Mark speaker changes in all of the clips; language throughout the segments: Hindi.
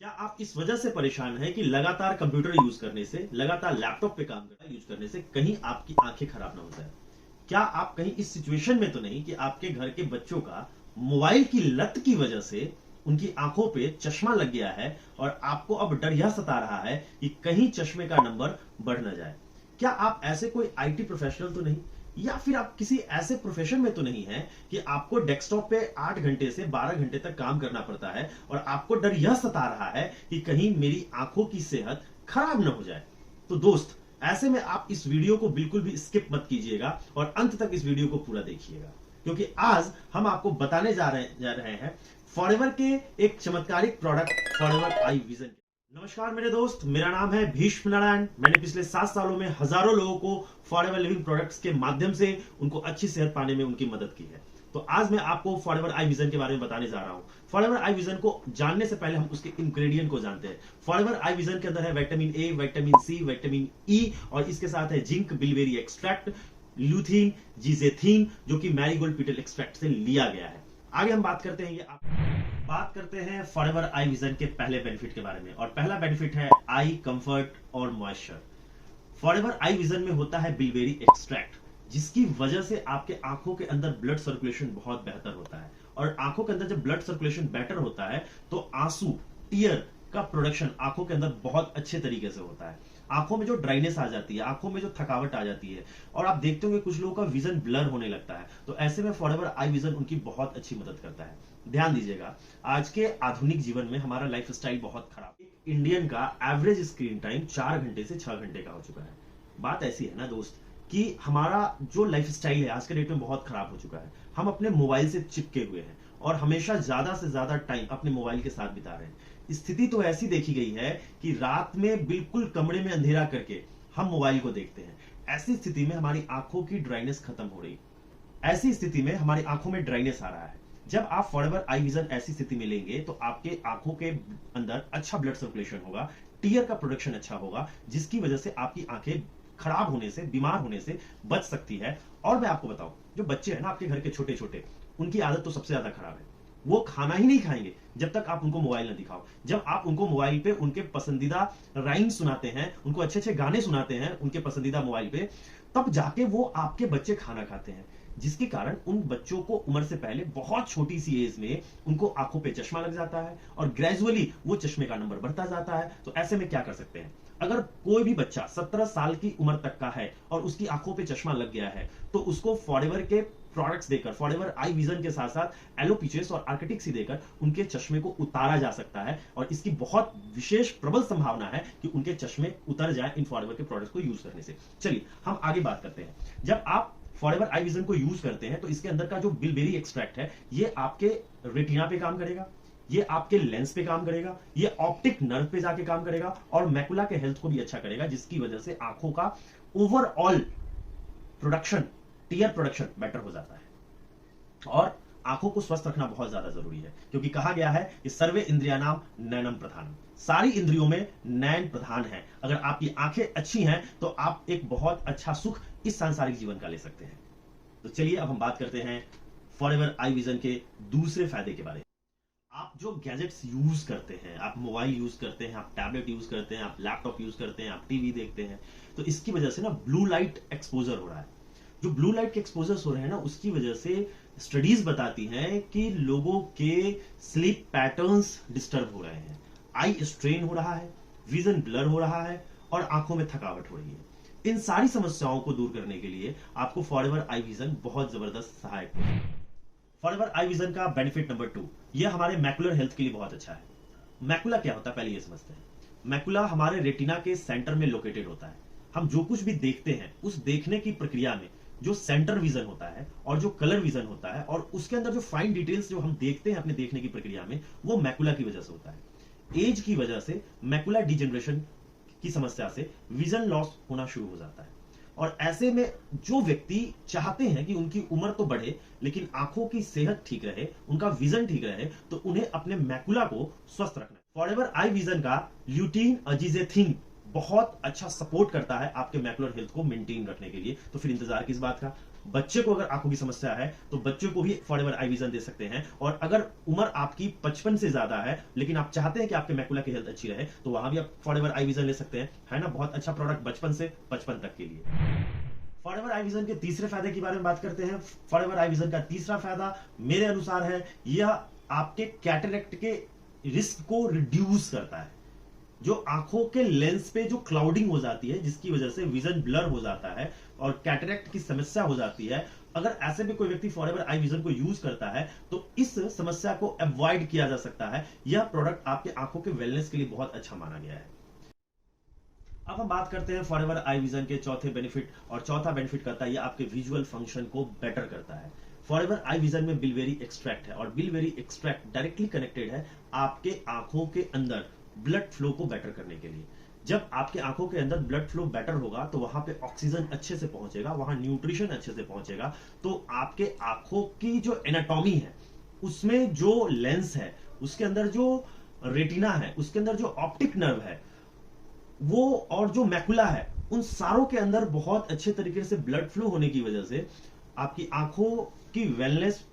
Speaker 1: क्या आप इस वजह से परेशान हैं कि लगातार कंप्यूटर यूज करने से, लगातार लैपटॉप पे काम करना यूज करने से कहीं आपकी आंखें खराब ना हो जाए? क्या आप कहीं इस सिचुएशन में तो नहीं कि आपके घर के बच्चों का मोबाइल की लत की वजह से उनकी आंखों पे चश्मा लग गया है और आपको अब डर यह सता रहा है कि कहीं चश्मे का नंबर बढ़ ना जाए? क्या आप ऐसे कोई आईटी प्रोफेशनल तो नहीं, या फिर आप किसी ऐसे प्रोफेशन में तो नहीं है कि आपको डेस्कटॉप पे 8 घंटे से 12 घंटे तक काम करना पड़ता है और आपको डर यह सता रहा है कि कहीं मेरी आंखों की सेहत खराब न हो जाए? तो दोस्त, ऐसे में आप इस वीडियो को बिल्कुल भी स्किप मत कीजिएगा और अंत तक इस वीडियो को पूरा देखिएगा, क्योंकि आज हम आपको बताने जा रहे हैं फॉरएवर के एक चमत्कारिक प्रोडक्ट फॉरएवर आई विजन। नमस्कार मेरे दोस्त, मेरा नाम है भीष्म नारायण। मैंने पिछले 7 सालों में हजारों लोगों को फॉरएवर लिविंग प्रोडक्ट्स के माध्यम से उनको अच्छी सेहत पाने में उनकी मदद की है। तो आज मैं आपको फॉरएवर आई विजन के बारे में बताने जा रहा हूं। फॉरएवर आई विजन को जानने से पहले हम उसके इंग्रेडिएंट को जानते हैं। फॉरएवर आई विजन के अंदर है vitamin A, vitamin C, vitamin E और इसके साथ है zinc, bilberry extract, lutein, zeaxanthin, जो कि मैरीगोल्ड पीटल एक्सट्रैक्ट से लिया गया है। आगे हम बात करते हैं बात करते हैं फॉरएवर आई विजन के पहले बेनिफिट के बारे में, और पहला बेनिफिट है आई कंफर्ट और मॉइस्चर। फॉरएवर आई विजन में होता है बिलबेरी एक्सट्रैक्ट, जिसकी वजह से आपके आंखों के अंदर ब्लड सर्कुलेशन बहुत बेहतर होता है, और आंखों के अंदर जब ब्लड सर्कुलेशन बेटर होता है तो आंसू, टीयर का प्रोडक्शन आंखों के अंदर बहुत अच्छे तरीके से होता है। आंखों में जो ड्राइनेस आ जाती है, आंखों में जो थकावट आ जाती है, और आप देखते होंगे कुछ लोगों का विजन ब्लर होने लगता है, तो ऐसे में फॉरएवर आई विजन उनकी बहुत अच्छी मदद करता है। ध्यान दीजिएगा, आज के आधुनिक जीवन में हमारा लाइफस्टाइल बहुत खराब है। इंडियन का एवरेज स्क्रीन टाइम 4 घंटे से 6 घंटे का हो चुका है। बात ऐसी है ना दोस्त, कि हमारा जो लाइफस्टाइल है आज के डेट में बहुत खराब हो चुका है। हम अपने मोबाइल से चिपके हुए हैं और हमेशा ज्यादा से ज्यादा टाइम अपने मोबाइल के साथ बिता रहे हैं। स्थिति तो ऐसी देखी गई है कि रात में बिल्कुल कमरे में अंधेरा करके हम मोबाइल को देखते हैं। ऐसी स्थिति में हमारी आंखों की ड्राइनेस खत्म हो रही, ऐसी स्थिति में हमारी आंखों में ड्राइनेस आ रहा है। जब आप फॉरएवर आई विजन ऐसी स्थिति में लेंगे तो आपके आंखों के अंदर अच्छा ब्लड सर्कुलेशन होगा, टीयर का प्रोडक्शन अच्छा होगा, जिसकी वजह से आपकी आंखें खराब होने से, बीमार होने से बच सकती है। और मैं आपको बताऊं, जो बच्चे हैं ना आपके घर के छोटे छोटे, उनकी आदत तो सबसे ज्यादा खराब है। वो खाना ही नहीं खाएंगे जब तक आप उनको मोबाइल न दिखाओ। जब आप उनको मोबाइल पे उनके पसंदीदा राइम सुनाते हैं, उनको अच्छे अच्छे गाने सुनाते हैं उनके पसंदीदा मोबाइल पे, तब जाके वो आपके बच्चे खाना खाते हैं, जिसके कारण उन बच्चों को उम्र से पहले बहुत छोटी सी एज में उनको आंखों पे चश्मा लग जाता है और ग्रेजुअली वो चश्मे का नंबर बढ़ता जाता है। तो ऐसे में क्या कर सकते हैं? अगर कोई भी बच्चा 17 साल की उम्र तक का है और उसकी आंखों पे चश्मा लग गया है, तो उसको फॉरएवर के प्रोडक्ट्स देकर, फॉरएवर आई विजन के साथ साथ एलोपीचेस और आर्किटिक सी देकर उनके चश्मे को उतारा जा सकता है, और इसकी बहुत विशेष प्रबल संभावना है कि उनके चश्मे उतर जाए इन फॉरएवर के प्रोडक्ट्स को यूज करने से। चलिए हम आगे बात करते हैं। जब आप फॉरएवर आई विजन को यूज करते हैं तो इसके अंदर का जो बिलबेरी एक्सट्रैक्ट है, ये आपके रेटिना पे काम करेगा, ये आपके लेंस पे काम करेगा, ये ऑप्टिक नर्व पे जाके काम करेगा और मैकुला के हेल्थ को भी अच्छा करेगा, जिसकी वजह से आंखों का overall production, tear production better हो जाता है। और आंखों को स्वस्थ रखना बहुत ज्यादा जरूरी है, क्योंकि कहा गया है कि सर्वे इंद्रियाणाम नयनम प्रधानम, सारी इंद्रियों में नयन प्रधान है। अगर आपकी आंखें अच्छी हैं तो आप एक बहुत अच्छा सुख इस सांसारिक जीवन का ले सकते हैं। तो चलिए अब हम बात करते हैं फॉरएवर आई विजन के दूसरे फायदे के बारे में। आप जो गैजेट्स यूज करते हैं, आप मोबाइल यूज करते हैं, आप टैबलेट यूज करते हैं, आप लैपटॉप यूज करते हैं, आप टीवी देखते हैं, तो इसकी वजह से ना ब्लू लाइट एक्सपोजर हो रहा है। जो ब्लू लाइट के एक्सपोजर्स हो रहे हैं ना, उसकी वजह से स्टडीज बताती हैं कि लोगों के स्लीप पैटर्न्स डिस्टर्ब हो रहे हैं, आई स्ट्रेन हो रहा है, विजन ब्लर हो रहा है और आंखों में थकावट हो रही है। इन सारी समस्याओं को दूर करने के लिए आपको फॉरएवर आई विजन बहुत जबरदस्त सहायक होगा। फॉरएवर आई विजन का बेनिफिट नंबर 2, यह हमारे मैकुलर हेल्थ के लिए बहुत अच्छा है। मैकुला क्या होता है पहले ये समझते हैं। मैकुला हमारे रेटिना के सेंटर में लोकेटेड होता है। हम जो कुछ भी देखते हैं उस देखने की प्रक्रिया में जो सेंटर विजन होता है और जो कलर विजन होता है और उसके अंदर जो फाइन डिटेल्स जो हम देखते हैं अपने देखने की प्रक्रिया में, वो मैकुला की वजह से होता है। एज की वजह से मैकुला डिजेनरेशन की समस्या से विजन लॉस होना शुरू हो जाता है, और ऐसे में जो व्यक्ति चाहते हैं कि उनकी उम्र तो बढ़े लेकिन आंखों की सेहत ठीक रहे, उनका विजन ठीक रहे, तो उन्हें अपने मैकुला को स्वस्थ रखना है। फॉरएवर आई विजन का ल्यूटीन अजीजेथिन बहुत अच्छा सपोर्ट करता है आपके मैकुलर हेल्थ को मेंटेन रखने के लिए। तो फिर इंतजार किस बात का, बच्चे को अगर आंखों की समस्या है तो बच्चे को भी फॉरएवर आई विजन दे सकते हैं। और अगर उम्र आपकी 55 से ज्यादा है लेकिन आप चाहते हैं कि आपके मैकुला की हेल्थ अच्छी रहे तो वहां भी आप फॉरएवर आई विजन ले सकते हैं, है ना। बहुत अच्छा प्रोडक्ट बचपन से 55 तक के लिए। फॉरएवर आई विजन के तीसरे फायदे के बारे में बात करते हैं। फॉरएवर आई विजन का तीसरा फायदा मेरे अनुसार है यह आपके कैटरेक्ट के रिस्क को रिड्यूस करता है। जो आंखों के लेंस पे जो क्लाउडिंग हो जाती है जिसकी वजह से विजन ब्लर हो जाता है और कैटरेक्ट की समस्या हो जाती है, अगर ऐसे भी कोई व्यक्ति फॉरएवर आई विजन को यूज करता है तो इस समस्या को अवॉइड किया जा सकता है। यह प्रोडक्ट आपके आंखों के वेलनेस के लिए बहुत अच्छा माना गया है। अब हम बात करते हैं फॉरएवर आई विजन के चौथे बेनिफिट, और चौथा बेनिफिट करता है यह आपके विजुअल फंक्शन को बेटर करता है। फॉरएवर आई विजन में बिलवेरी एक्सट्रैक्ट है और बिलवेरी एक्सट्रैक्ट डायरेक्टली कनेक्टेड है आपके आंखों के अंदर ब्लड फ्लो को बेटर करने के लिए। जब आपके आंखों के अंदर ब्लड फ्लो बेटर होगा तो वहां पे ऑक्सीजन अच्छे से पहुंचेगा, वहां न्यूट्रिशन अच्छे से पहुंचेगा, तो आपके आंखों की जो एनाटॉमी है उसमें जो लेंस है, उसके अंदर जो रेटिना है, उसके अंदर जो ऑप्टिक नर्व है वो, और जो मैकुला है, उन सारों के अंदर बहुत अच्छे तरीके से ब्लड फ्लो होने की वजह से आपकी आंखों की वेलनेस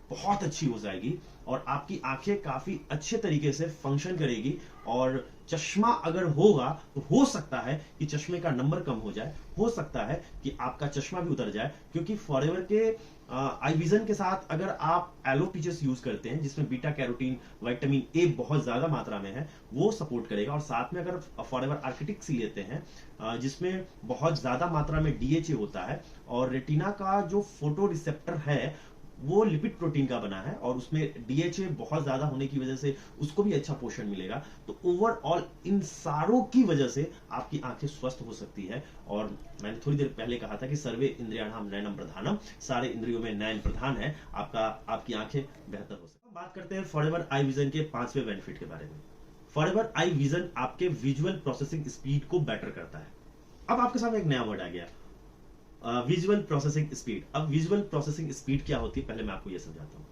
Speaker 1: बहुत अच्छी हो जाएगी और आपकी आंखें काफी अच्छे तरीके से फंक्शन करेगी। और चश्मा अगर होगा तो हो सकता है कि चश्मे का नंबर कम हो जाए, हो सकता है कि आपका चश्मा भी उतर जाए, क्योंकि फॉरएवर के आई विजन के साथ अगर आप एलोपीचस यूज करते हैं जिसमें बीटा कैरोटीन, विटामिन ए बहुत ज्यादा मात्रा में है, वो सपोर्ट करेगा। और साथ में अगर फॉरएवर आर्किटिक्स लेते हैं जिसमें बहुत ज्यादा मात्रा में डीएचए होता है और रेटिना का जो फोटो रिसेप्टर है वो लिपिड प्रोटीन का बना है और उसमें डीएचए बहुत ज्यादा होने की वजह से उसको भी अच्छा पोषण मिलेगा, तो ओवरऑल इन सारों की वजह से आपकी आंखें स्वस्थ हो सकती है। और मैंने थोड़ी देर पहले कहा था कि सर्वे इंद्रियाणाम नयनम प्रधानम, सारे इंद्रियों में नयन प्रधान है, आपकी आंखें बेहतर हो सकती है। बात करते हैं फॉरएवर आई विजन के पांचवें बेनिफिट के बारे में। फॉरएवर आई विजन आपके विजुअल प्रोसेसिंग स्पीड को बेटर करता है। अब आपके सामने एक नया वर्ड आ गया, विजुअल प्रोसेसिंग स्पीड। अब विजुअल प्रोसेसिंग स्पीड क्या होती है पहले मैं आपको यह समझाता हूं।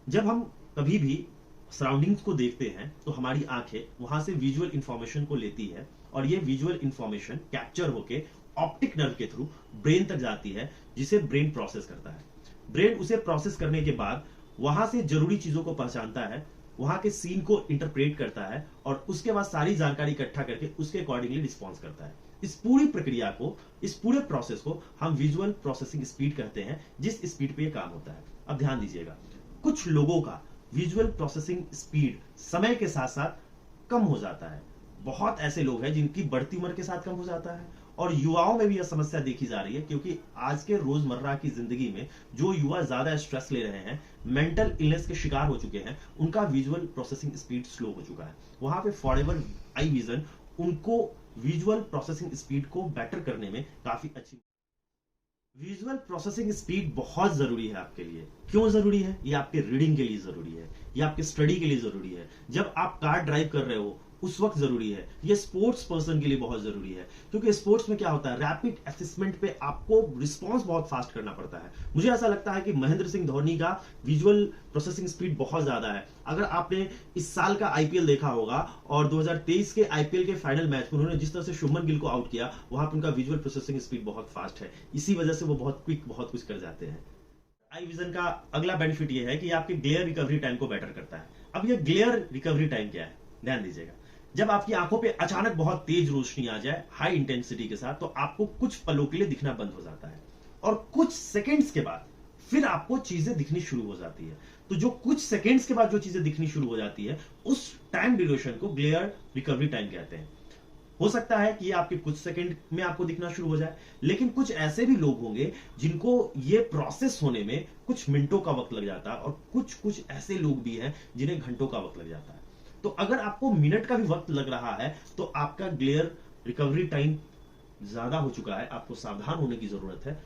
Speaker 1: जब हम कभी भी सराउंडिंग्स को देखते हैं तो हमारी आंखें वहां से विजुअल इंफॉर्मेशन को लेती है और ये विजुअल इंफॉर्मेशन कैप्चर होके ऑप्टिक नर्व के थ्रू ब्रेन तक जाती है, जिसे ब्रेन प्रोसेस करता है। ब्रेन उसे प्रोसेस करने के बाद वहां से जरूरी चीजों को पहचानता है, वहां के सीन को इंटरप्रेट करता है और उसके बाद सारी जानकारी इकट्ठा करके उसके अकॉर्डिंगली रिस्पॉन्स करता है। इस पूरी प्रक्रिया को, इस पूरे प्रोसेस को हम विजुअल प्रोसेसिंग स्पीड कहते हैं, जिस स्पीड पे ये काम होता है। अब ध्यान दीजिएगा, कुछ लोगों का विजुअल प्रोसेसिंग स्पीड समय के साथ साथ कम हो जाता है। बहुत ऐसे लोग हैं जिनकी बढ़ती उम्र के साथ कम हो जाता है और युवाओं में भी यह समस्या देखी जा रही है, क्योंकि आज के रोजमर्रा की जिंदगी में जो युवा ज्यादा स्ट्रेस ले रहे हैं, मेंटल इलनेस के शिकार हो चुके हैं, उनका विजुअल प्रोसेसिंग स्पीड स्लो हो चुका है। वहां पे फॉरएवर आई विजन उनको विजुअल प्रोसेसिंग स्पीड को बेटर करने में काफी अच्छी। विजुअल प्रोसेसिंग स्पीड बहुत जरूरी है आपके लिए। क्यों जरूरी है? ये आपके रीडिंग के लिए जरूरी है, ये आपके स्टडी के लिए जरूरी है, जब आप कार ड्राइव कर रहे हो उस वक्त जरूरी है, ये स्पोर्ट्स पर्सन के लिए बहुत जरूरी है। क्योंकि स्पोर्ट्स में क्या होता है, रैपिड असेसमेंट पे आपको रिस्पॉन्स बहुत फास्ट करना पड़ता है। मुझे ऐसा लगता है कि महेंद्र सिंह धोनी का विजुअल प्रोसेसिंग स्पीड बहुत ज्यादा है। अगर आपने इस साल का आईपीएल देखा होगा और 2023 के आईपीएल के फाइनल मैच में उन्होंने जिस तरह से शुभमन गिल को आउट किया, वहां पर उनका विजुअल प्रोसेसिंग स्पीड बहुत फास्ट है। इसी वजह से वो बहुत क्विक बहुत कुछ कर जाते हैं। आई विजन का अगला बेनिफिट ये है कि आपके ग्लेयर रिकवरी टाइम को बेटर करता है। अब ये ग्लेयर रिकवरी टाइम क्या है, ध्यान दीजिएगा। जब आपकी आंखों पे अचानक बहुत तेज रोशनी आ जाए हाई इंटेंसिटी के साथ, तो आपको कुछ पलों के लिए दिखना बंद हो जाता है और कुछ सेकंड्स के बाद फिर आपको चीजें दिखनी शुरू हो जाती है। तो जो कुछ सेकंड्स के बाद जो चीजें दिखनी शुरू हो जाती है, उस टाइम ड्यूरेशन को ग्लेयर रिकवरी टाइम कहते हैं। हो सकता है कि ये आपके कुछ सेकंड में आपको दिखना शुरू हो जाए, लेकिन कुछ ऐसे भी लोग होंगे जिनको ये प्रोसेस होने में कुछ मिनटों का वक्त लग जाता है और कुछ ऐसे लोग भी हैं जिन्हें घंटों का वक्त लग जाता है। तो अगर आपको मिनट का भी वक्त लग रहा है तो आपका ग्लेयर रिकवरी टाइम ज्यादा हो चुका है, आपको सावधान होने की जरूरत है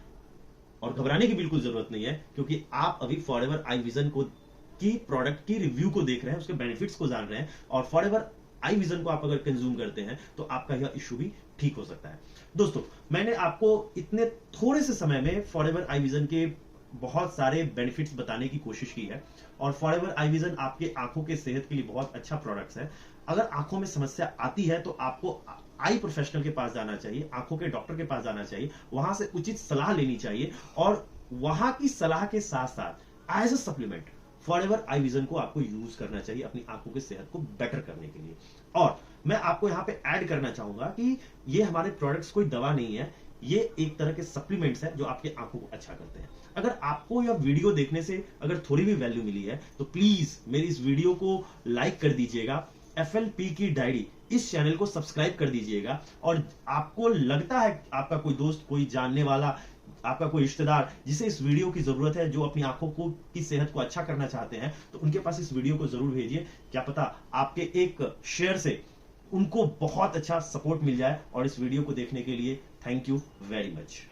Speaker 1: और घबराने की बिल्कुल जरूरत नहीं है, क्योंकि आप अभी फॉरएवर आई विजन को की प्रोडक्ट की रिव्यू को देख रहे हैं, उसके बेनिफिट्स को जान रहे हैं और फॉरएवर आई विजन को आप अगर कंज्यूम करते हैं तो आपका यह इश्यू भी ठीक हो सकता है। दोस्तों, मैंने आपको इतने थोड़े से समय में फॉरएवर आई विजन के बहुत सारे बेनिफिट्स बताने की कोशिश की है और फॉरएवर आई विजन आपके आंखों के सेहत के लिए बहुत अच्छा प्रोडक्ट्स है। अगर आंखों में समस्या आती है तो आपको आई प्रोफेशनल के पास जाना चाहिए, आंखों के डॉक्टर के पास जाना चाहिए, वहां से उचित सलाह लेनी चाहिए और वहां की सलाह के साथ साथ as a supplement Forever Eye Vision को आपको यूज करना चाहिए अपनी आंखों की सेहत को बेटर करने के लिए। और मैं आपको यहां पे ऐड करना चाहूंगा कि ये हमारे प्रोडक्ट्स कोई दवा नहीं है, ये एक तरह के सप्लीमेंट्स है जो आपके आंखों को अच्छा करते हैं। अगर आपको यह वीडियो देखने से अगर थोड़ी भी वैल्यू मिली है तो प्लीज मेरी इस वीडियो को लाइक कर दीजिएगा, FLP की डायरी इस चैनल को सब्सक्राइब कर दीजिएगा। और आपको लगता है आपका कोई दोस्त, कोई जानने वाला, आपका कोई रिश्तेदार जिसे इस वीडियो की जरूरत है, जो अपनी आंखों को की सेहत को अच्छा करना चाहते हैं, तो उनके पास इस वीडियो को जरूर भेजिए। क्या पता आपके एक शेयर से उनको बहुत अच्छा सपोर्ट मिल जाए। और इस वीडियो को देखने के लिए थैंक यू वेरी मच।